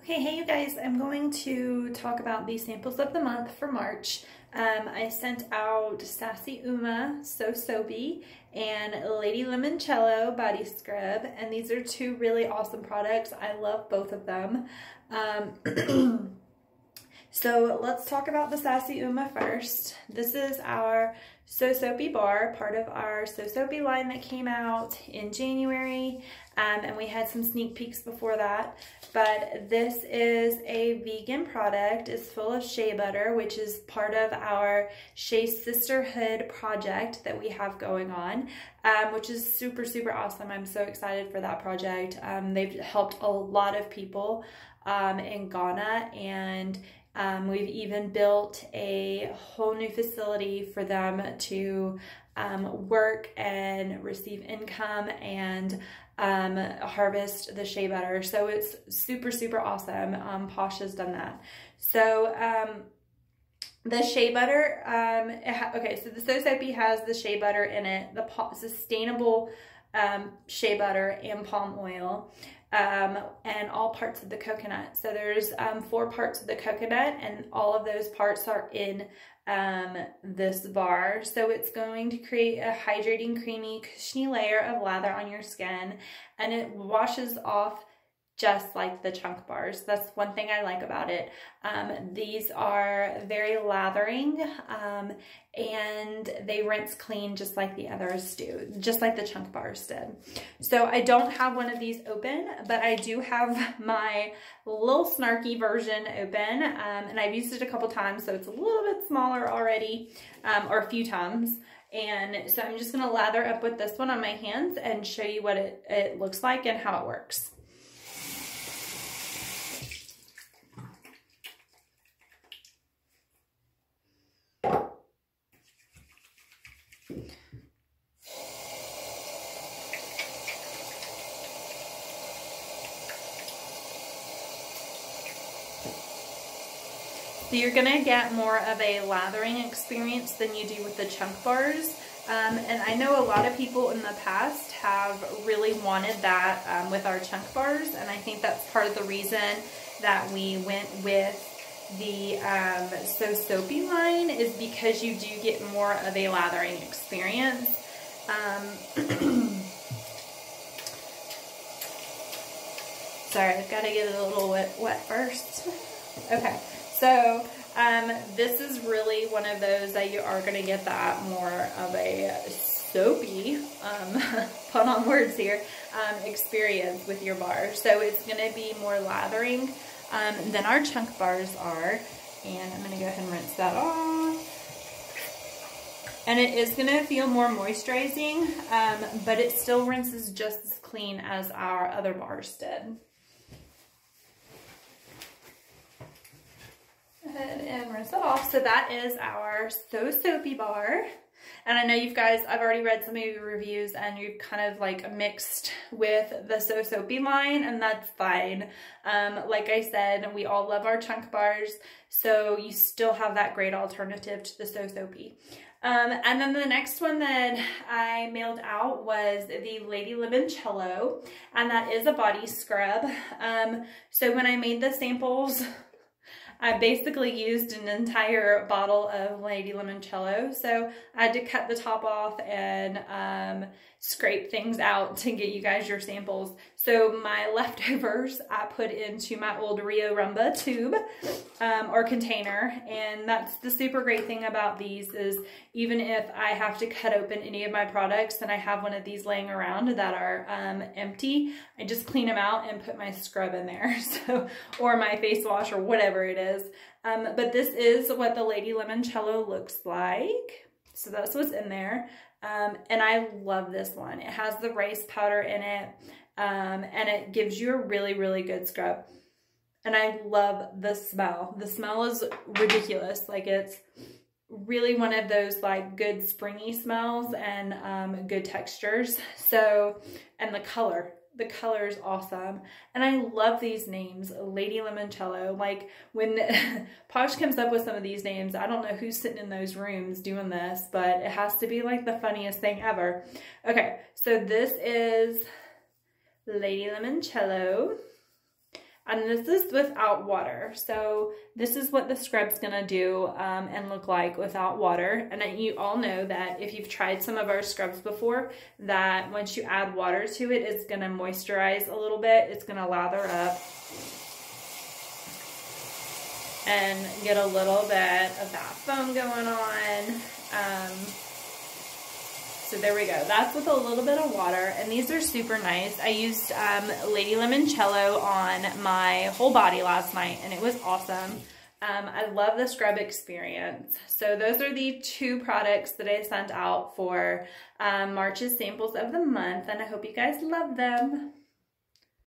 Hey you guys, I'm going to talk about the samples of the month for March. I sent out Sassy Uma, So Soapy, and Lady Limoncello Body Scrub, and these are two really awesome products. I love both of them. So let's talk about the Sassy Uma first. This is our So Soapy bar, part of our So Soapy line that came out in January, and we had some sneak peeks before that. But this is a vegan product. It's full of shea butter, which is part of our Shea Sisterhood project that we have going on, which is super, super awesome. I'm so excited for that project. They've helped a lot of people in Ghana, and we've even built a whole new facility for them to work and receive income and harvest the shea butter. So it's super, super awesome. Posh has done that. So the shea butter, okay, so the So Soapy has the shea butter in it, the sustainable shea butter and palm oil. And all parts of the coconut. So there's 4 parts of the coconut, and all of those parts are in this bar. So it's going to create a hydrating, creamy, cushiony layer of lather on your skin, and it washes off just like the chunk bars. That's one thing I like about it. These are very lathering, and they rinse clean just like the others do, just like the chunk bars did. So I don't have one of these open, but I do have my little snarky version open, and I've used it a couple times, so it's a little bit smaller already, or a few times. And so I'm just gonna lather up with this one on my hands and show you what it looks like and how it works. So you're gonna get more of a lathering experience than you do with the chunk bars. And I know a lot of people in the past have really wanted that with our chunk bars, and I think that's part of the reason that we went with the So Soapy line, is because you do get more of a lathering experience. Sorry, I've got to get it a little wet first. Okay. So this is really one of those that you are going to get that more of a soapy, pun on words here, experience with your bar. So it's going to be more lathering than our chunk bars are. And I'm going to go ahead and rinse that off. And it is going to feel more moisturizing, but it still rinses just as clean as our other bars did. And rinse that off. So that is our So Soapy bar. And I know you guys, I've already read some of your reviews and you've kind of like mixed with the So Soapy line, and that's fine. Like I said, we all love our chunk bars, so you still have that great alternative to the So Soapy. And then the next one that I mailed out was the Lady Limoncello, and that is a body scrub. So when I made the samples, I basically used an entire bottle of Lady Limoncello, so I had to cut the top off and scrape things out to get you guys your samples. So my leftovers I put into my old Rio Rumba tube or container, and that's the super great thing about these, is even if I have to cut open any of my products and I have one of these laying around that are empty, I just clean them out and put my scrub in there, so, or my face wash or whatever it is. But this is what the Lady Limoncello looks like. So that's what's in there. And I love this one. It has the rice powder in it, and it gives you a really, really good scrub. And I love the smell. The smell is ridiculous. Like, it's really one of those like good springy smells and good textures. So, and the color is awesome. And I love these names, Lady Limoncello. Like, when Posh comes up with some of these names, I don't know who's sitting in those rooms doing this, but it has to be like the funniest thing ever. Okay, so this is Lady Limoncello. And this is without water. So this is what the scrub's gonna do and look like without water. And you all know that if you've tried some of our scrubs before, that once you add water to it, it's gonna moisturize a little bit. It's gonna lather up and get a little bit of that foam going on. So there we go. That's with a little bit of water, and these are super nice. I used Lady Limoncello on my whole body last night, and it was awesome. I love the scrub experience. So those are the 2 products that I sent out for March's samples of the month, and I hope you guys love them.